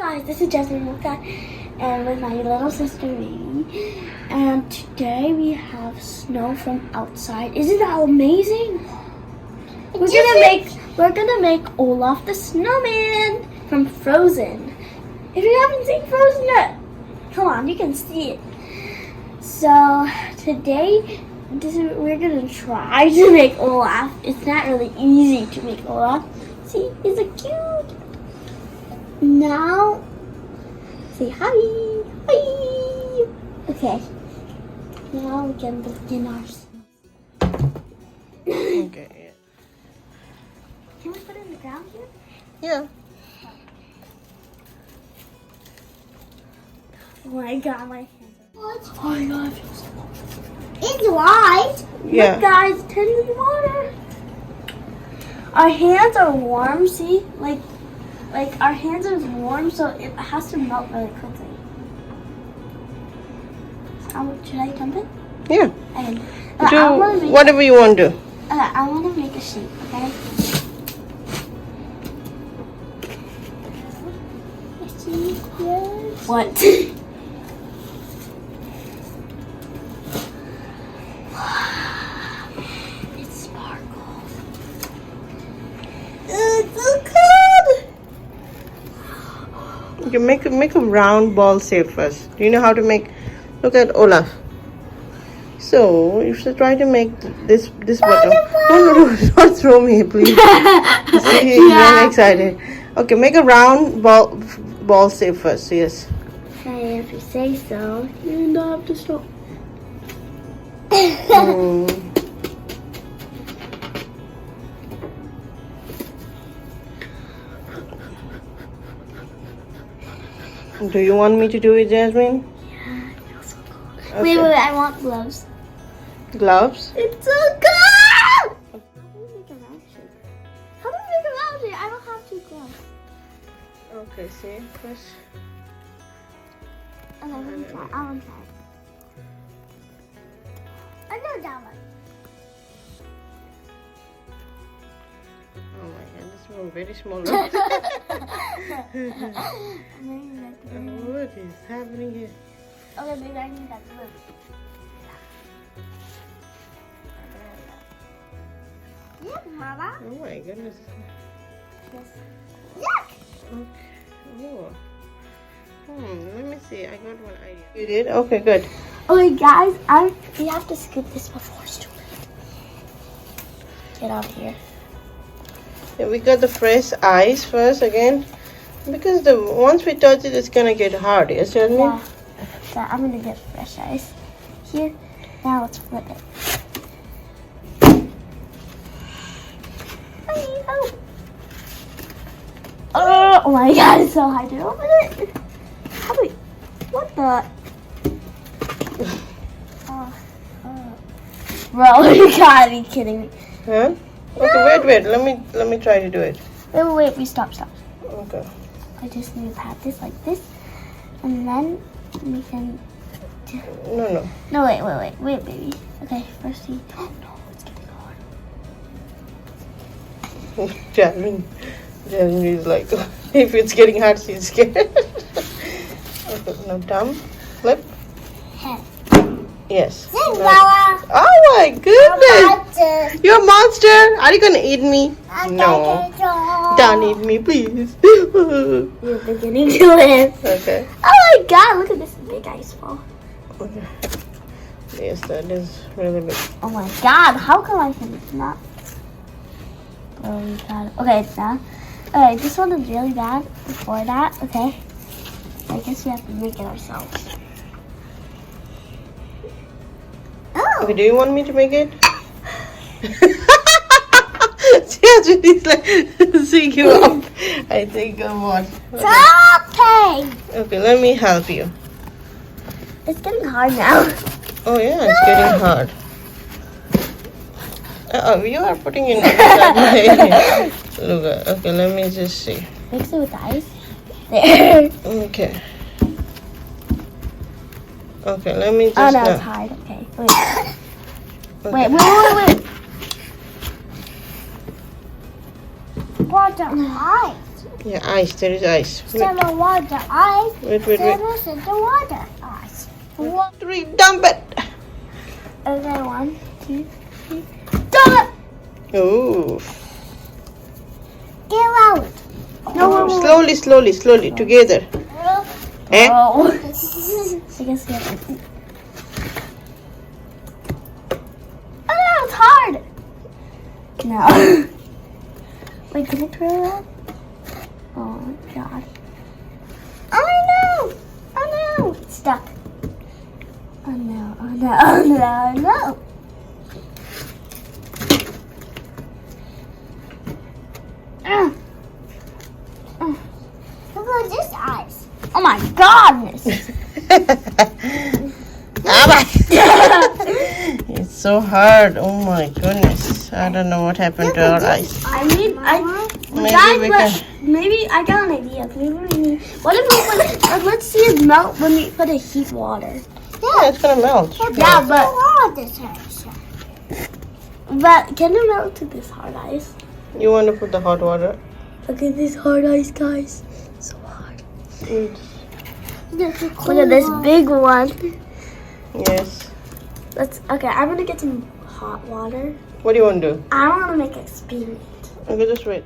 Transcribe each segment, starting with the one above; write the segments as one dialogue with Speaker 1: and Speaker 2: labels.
Speaker 1: guys, this is Jasmine and with my little sister baby. And today we have snow from outside. Isn't that amazing? We're gonna make Olaf the snowman from Frozen. If you haven't seen Frozen yet, come on, you can see it. So today we're gonna try to make Olaf. It's not really easy to make Olaf. See, he's a cute. Now, say hi. Hi. Okay. Now we can begin our snow.
Speaker 2: Okay.
Speaker 1: Can we put it in the ground here?
Speaker 2: Yeah.
Speaker 1: Oh my god, my hands are... What? Oh my god, I feel so warm. It's white.
Speaker 2: Yeah.
Speaker 1: Look guys, turn in the water. Our hands are warm, see? Like our hands are warm, so it has to melt really quickly. So should I jump in?
Speaker 2: Yeah.
Speaker 1: Do
Speaker 2: whatever you want to do.
Speaker 1: I want to make a shape, okay? Yes. What? It sparkles. It's so cold.
Speaker 2: You can make a round ball shape first. Do you know how to make? Look at Olaf. So you should try to make this bottom. No, don't throw me, please. See, he's very excited. Okay, make a round ball shape first. Yes.
Speaker 1: Okay, if you say so. You don't have to stop.
Speaker 2: Do you want me to do it, Jasmine?
Speaker 1: Yeah, it feels so cold.
Speaker 2: Okay.
Speaker 1: Wait, I want gloves.
Speaker 2: Gloves?
Speaker 1: It's so cold! How do we make a round shape? How do we make a round shape? I don't have two gloves.
Speaker 2: Okay, see first.
Speaker 1: Okay, let me try. I want to try. I know that one.
Speaker 2: Oh my god, this one very small. What is happening here?
Speaker 1: Okay, maybe I need that glue. Yep, Mama.
Speaker 2: Oh my goodness.
Speaker 1: Yes. Yuck!
Speaker 2: Okay. Oh. Let me see. I got one idea. You did? Okay, good.
Speaker 1: Okay, guys, we have to scoop this before it's too late. Get out here.
Speaker 2: Yeah, we got the fresh ice first again. Because once we touch it, it's gonna get hard. Yes, Jasmine?
Speaker 1: Yeah. So I'm gonna get fresh ice here. Now let's flip it. Oh my god, it's so hard to open it. How do we? What the? Bro, you gotta be kidding me.
Speaker 2: Huh? Okay, wait. Let me try to do it.
Speaker 1: Wait, we stop.
Speaker 2: Okay.
Speaker 1: I just need to pat this like this, and then we can.
Speaker 2: No.
Speaker 1: No, wait, baby. Okay, first we. Oh no, it's getting hard.
Speaker 2: Jasmine is like, if it's getting hard, she's scared. Okay, now thumb, flip.
Speaker 1: Head.
Speaker 2: Yes.
Speaker 1: Mama.
Speaker 2: Oh my goodness! You're a monster. Are you gonna eat me? No. Don't eat me, please.
Speaker 1: You're beginning to live.
Speaker 2: Okay.
Speaker 1: Oh my god, look at this big ice ball.
Speaker 2: Okay. Yes, that is really big.
Speaker 1: Oh my god, how come I can not? Oh my god. Okay, it's done. Okay, this one is really bad before that. Okay. I guess we have to make it ourselves. Oh.
Speaker 2: Okay, do you want me to make it? Jasmine's like seeing you up. I think I'm what? Okay, let me help you.
Speaker 1: It's getting hard now.
Speaker 2: Oh yeah, it's getting hard. You are putting it inside my Look, okay, let me just see.
Speaker 1: Mix it with the ice. There.
Speaker 2: Okay. Okay, let me just...
Speaker 1: Oh no, it's hard. Okay, wait. Pour it down hot.
Speaker 2: Yeah, ice. There is ice. Wait,
Speaker 1: Instead of water, ice.
Speaker 2: wait.
Speaker 1: Instead of water, ice.
Speaker 2: 1, 3, dump it.
Speaker 1: Okay, 1, 2, 3. Dump it!
Speaker 2: Oh.
Speaker 1: Get out! No,
Speaker 2: Slowly, together. Eh?
Speaker 1: Oh. I guess we have to. Oh no, it's hard! No. Wait, can I turn it on? Oh my god. Oh no! Oh no! It's stuck. Oh no, oh no, oh no, oh no! Look at this ice. Oh my godness!
Speaker 2: It's so hard. Oh my goodness. I don't know what happened to our ice.
Speaker 1: Maybe I got an idea. Maybe we need. What if we put? Let's see it melt when we put a heat water.
Speaker 2: Yeah, it's gonna melt.
Speaker 1: Yeah, but can it melt to this hard ice?
Speaker 2: You want to put the hot water?
Speaker 1: Look at this hard ice, guys. So hard.
Speaker 2: It's,
Speaker 1: Look at this big one.
Speaker 2: yes.
Speaker 1: Okay, I'm gonna get some hot water.
Speaker 2: What do you want to do?
Speaker 1: I want to make an experiment.
Speaker 2: Okay, just wait.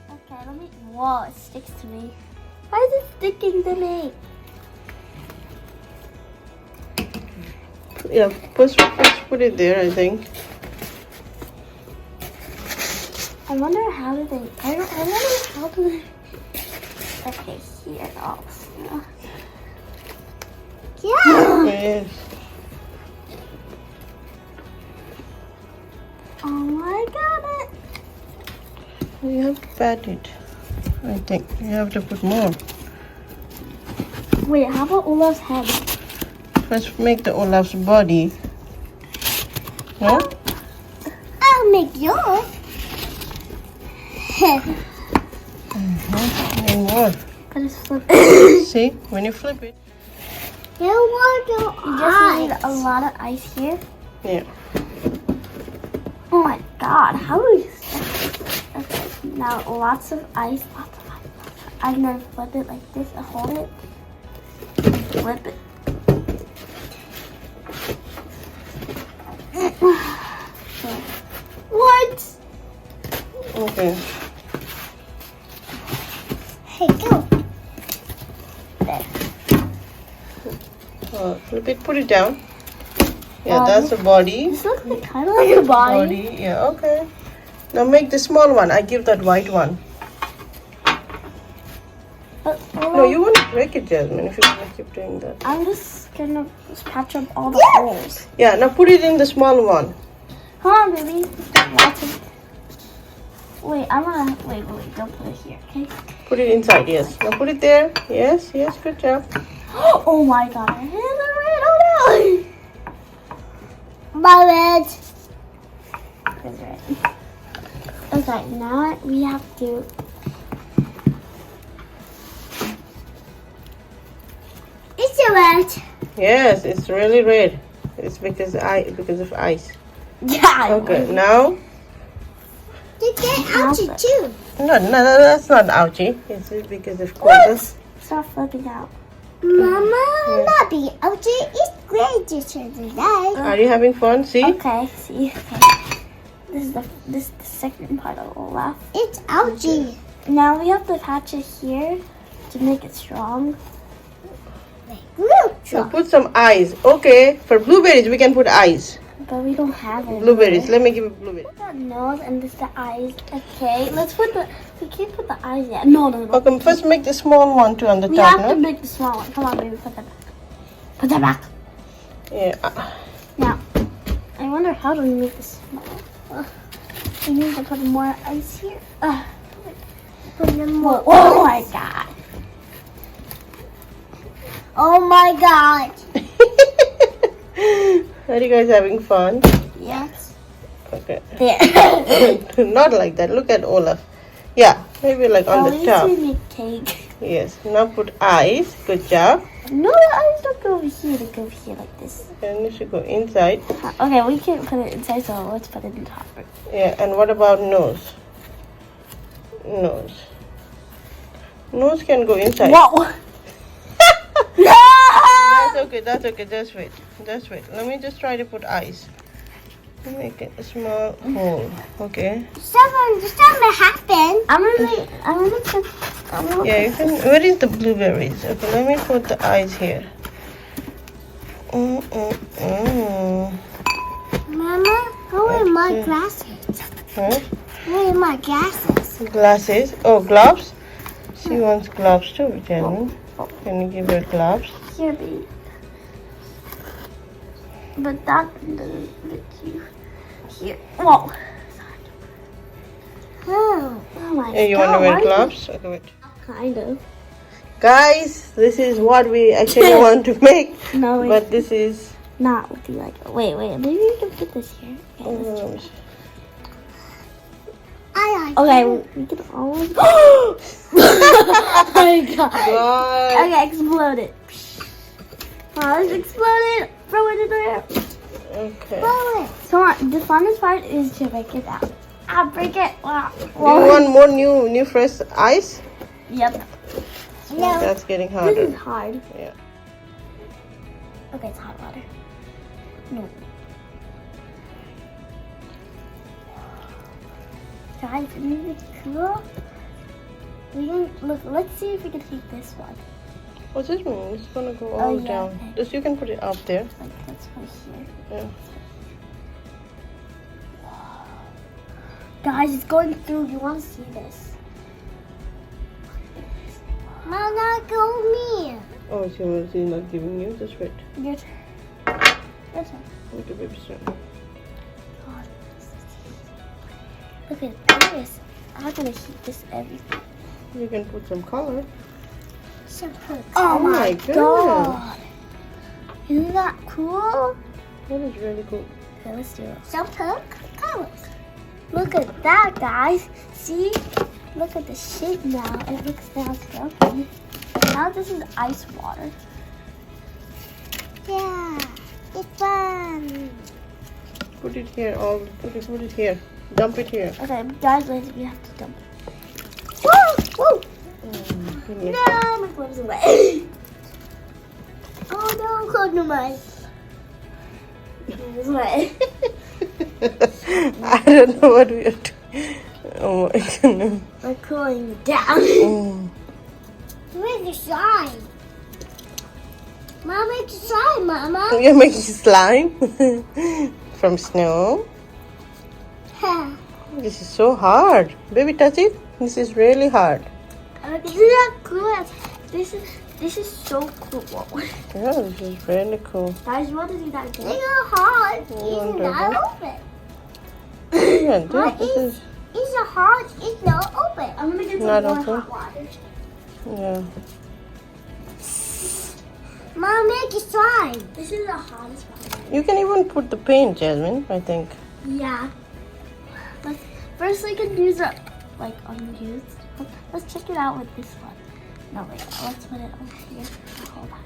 Speaker 1: Okay, let me. Whoa, it sticks to me. Why is it sticking to me?
Speaker 2: Yeah, first put it there, I think.
Speaker 1: I wonder how do they. I wonder how do they. Okay, here also. Yeah.
Speaker 2: Yes.
Speaker 1: Oh, I got it.
Speaker 2: You have to pat it. I think you have to put more.
Speaker 1: Wait, how about Olaf's head?
Speaker 2: First, make the Olaf's body. No?
Speaker 1: I'll make yours.
Speaker 2: And more.
Speaker 1: But it's flipping.
Speaker 2: See, when you flip it.
Speaker 1: You just need a lot of ice here.
Speaker 2: Yeah.
Speaker 1: Oh my god, how do we okay, now lots of ice. And then flip it like this and hold it. Flip it. What?
Speaker 2: Okay.
Speaker 1: Hey, go. There.
Speaker 2: Flip it, put it down. Yeah, that's the body.
Speaker 1: This looks like kind of like a body.
Speaker 2: Yeah, okay. Now make the small one. I give that white one. No, you won't break it, Jasmine, if you keep doing that.
Speaker 1: I'm just gonna patch up all the holes.
Speaker 2: Yeah, now put it in the small one.
Speaker 1: Come on, baby. Lots of... Wait, wait, don't put it here, okay?
Speaker 2: Put it inside, yes. Now put it there. Yes, good job.
Speaker 1: Oh my god, my hands are red. Oh no! My red. It's red. Okay, now we have to. It's red.
Speaker 2: Yes, it's really red. It's because of ice.
Speaker 1: Yeah.
Speaker 2: Okay, now.
Speaker 1: You get ouchie too.
Speaker 2: No, that's not ouchie. It's because of cold.
Speaker 1: Start flipping out. Mama, not be ouchie. It's great to today.
Speaker 2: Are you having fun? See?
Speaker 1: Okay, see. Okay. This is the second part of Olaf. It's ouchie. Now we have to patch it here to make it strong.
Speaker 2: So put some eyes. Okay, for blueberries we can put eyes.
Speaker 1: But we don't have it.
Speaker 2: Blueberries. Let me give you blueberries.
Speaker 1: Put the nose and this the eyes. Okay, let's put the. We can't put the eyes yet. No.
Speaker 2: Okay, first make the small one too on the
Speaker 1: We
Speaker 2: top.
Speaker 1: have to make the small one. Come on, baby, put that back. Put that back.
Speaker 2: Yeah.
Speaker 1: Now, I wonder how do we make this small. We need to put more ice here. Put in more. Oh my god. Oh my god.
Speaker 2: Are you guys having fun?
Speaker 1: Yes.
Speaker 2: Okay.
Speaker 1: There.
Speaker 2: Not like that. Look at Olaf. Yeah, maybe like on the top.
Speaker 1: We make cake.
Speaker 2: Yes. Now put eyes. Good job.
Speaker 1: No, the eyes don't go over here. They go over here like this.
Speaker 2: And it should go inside.
Speaker 1: Okay, we can't put it inside, so let's put it in top.
Speaker 2: Yeah. And what about nose? Nose. Nose can go inside.
Speaker 1: Whoa! No!
Speaker 2: That's okay. That's okay. Just wait. Just wait. Let me just try to put eyes. Make it a small hole. Okay.
Speaker 1: Something happened. I'm gonna
Speaker 2: Yeah, you can. Where is the blueberries? Okay, let me put the eyes here.
Speaker 1: Mama, where are my glasses?
Speaker 2: Huh?
Speaker 1: Where are my glasses?
Speaker 2: Glasses. Oh, gloves. She wants gloves too, Jasmine. Can you give her gloves?
Speaker 1: Here, baby. But that doesn't fit you. Here. Whoa. Oh my
Speaker 2: Yeah, you want to wear gloves? Okay, wait.
Speaker 1: Kind of.
Speaker 2: Guys, this is what we actually want to make.
Speaker 1: No,
Speaker 2: But this is.
Speaker 1: not what you like. Wait. Maybe you can put this here. Okay, okay, we can always. Oh my god.
Speaker 2: God.
Speaker 1: Okay, explode it. Oh, let's explode it. Throw it in there.
Speaker 2: Okay.
Speaker 1: Throw it. So the funnest part is to break it out. I'll break it. Wow.
Speaker 2: Do you want more new fresh ice?
Speaker 1: Yep. No.
Speaker 2: That's getting
Speaker 1: This
Speaker 2: harder.
Speaker 1: is hard.
Speaker 2: Yeah.
Speaker 1: Okay, it's hot water. No. Guys, isn't it cool? We can look. Let's see if we can take this one.
Speaker 2: What's this mean? It's gonna go all
Speaker 1: yeah,
Speaker 2: down.
Speaker 1: okay.
Speaker 2: Just you can put it up there.
Speaker 1: Like this one here.
Speaker 2: Yeah.
Speaker 1: Guys, it's going through. You want to see this? Mama, go me.
Speaker 2: Oh, she's not giving you. Just wait.
Speaker 1: Your turn. Your turn.
Speaker 2: Okay, baby, start.
Speaker 1: God. Look at this. I'm gonna heat this everything.
Speaker 2: You can put some color.
Speaker 1: Oh
Speaker 2: my
Speaker 1: god. Isn't that cool?
Speaker 2: That is really cool.
Speaker 1: Okay, let's do it. Some colors. Look at that, guys. See? Look at the shape now. It looks now fluffy. Now this is ice water. Yeah, it's fun.
Speaker 2: Put it here. Put it here. Dump it here.
Speaker 1: Okay, guys, wait. We have to dump it. Woo! Woo!
Speaker 2: Yeah.
Speaker 1: No, my clothes away. Oh no, clothes no mine. This way.
Speaker 2: I don't know what we are doing. Oh my goodness.
Speaker 1: I'm cooling it down. Make it shine. Mom, make it shine, Mama.
Speaker 2: You're making slime from snow. This is so hard. Baby, touch it. This is really hard.
Speaker 1: Isn't that cool? This is so cool.
Speaker 2: Yeah, this is really cool.
Speaker 1: Guys, you want to see that again? It's hard. It's not open.
Speaker 2: Yeah, this is
Speaker 1: It's a hard. It's not open. I'm gonna get some
Speaker 2: Not
Speaker 1: more
Speaker 2: open.
Speaker 1: hot water.
Speaker 2: yeah.
Speaker 1: Mom, make it slime. This is the hottest one.
Speaker 2: You can even put the paint, Jasmine. I think.
Speaker 1: Yeah. First, we can use it like unused. Let's check it out with this one. No, wait. Let's put it over here. Hold on.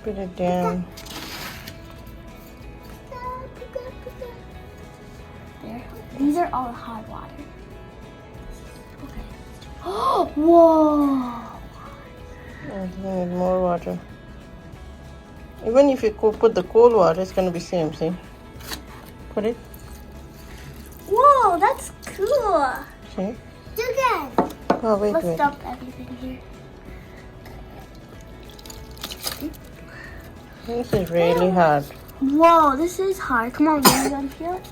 Speaker 2: Put it down.
Speaker 1: There. These are all hot water. Okay. Oh, whoa.
Speaker 2: Need more water. Even if you put the cold water, it's gonna be same. See? Put it.
Speaker 1: Whoa, that's cool.
Speaker 2: See?
Speaker 1: Do again.
Speaker 2: Oh wait,
Speaker 1: Let's
Speaker 2: wait.
Speaker 1: dump everything here.
Speaker 2: This is really hard.
Speaker 1: Whoa, this is hard. Come on, baby, unpeel it.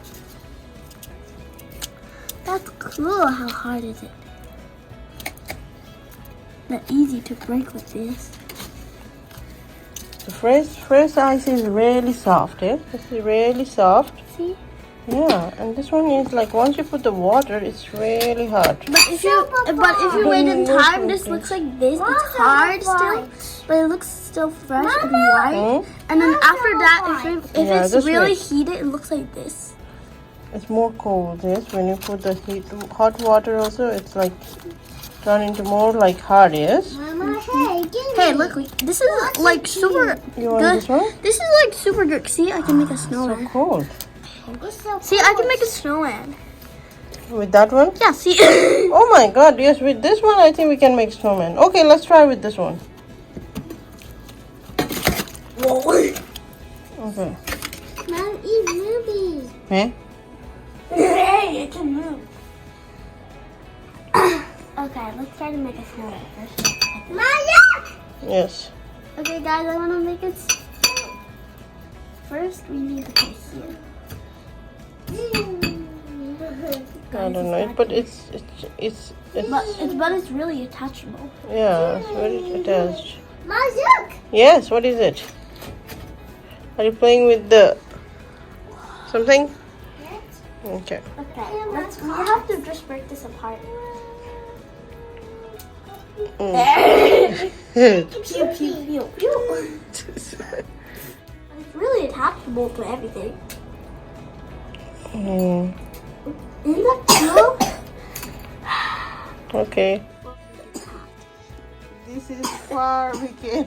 Speaker 1: That's cool. How hard is it? Not easy to break with this.
Speaker 2: The fresh ice is really soft. Yeah, this is really soft.
Speaker 1: See?
Speaker 2: Yeah, and this one is like once you put the water, it's really hard.
Speaker 1: But if you wait in time, this looks like this. It's hard still, but it looks still fresh and white. And then after that, if
Speaker 2: Yeah,
Speaker 1: it's
Speaker 2: this
Speaker 1: really
Speaker 2: way.
Speaker 1: heated, it looks like this.
Speaker 2: It's more cold. Yes, when you put the hot water also, it's like turn into more like hard. Yes.
Speaker 1: Mama, hey, look, this is like super
Speaker 2: You want
Speaker 1: good.
Speaker 2: this one?
Speaker 1: This is like super good. See, I can make a
Speaker 2: So
Speaker 1: snowman.
Speaker 2: cold.
Speaker 1: See, I can make a snowman.
Speaker 2: With that one?
Speaker 1: Yeah, see?
Speaker 2: Oh my god, yes, with this one I think we can make snowman. Okay, let's try with this one.
Speaker 1: Whoa.
Speaker 2: Okay.
Speaker 1: Mom, eat movies.
Speaker 2: Eh?
Speaker 1: Hey, it can move. Okay, let's try to make a snowman first. Maya!
Speaker 2: Yes.
Speaker 1: Okay, guys, I want to make it. First, we need to put here.
Speaker 2: I don't know, but it's
Speaker 1: But it's really attachable.
Speaker 2: yeah, it's very attached.
Speaker 1: Look!
Speaker 2: Yes, what is it? Are you playing with the something? Okay.
Speaker 1: Okay, we have to just break this apart. Pew, pew, pew, pew. It's really attachable to everything.
Speaker 2: Mm.
Speaker 1: Isn't that cool?
Speaker 2: Okay. This is far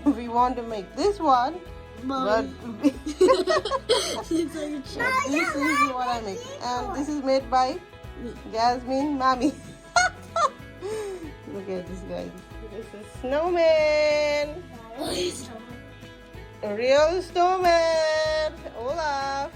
Speaker 2: we want to make this one, but this is what I make, and this is made by Jasmine Mommy. Look at this, guys. This is snowman. A real snowman. Olaf.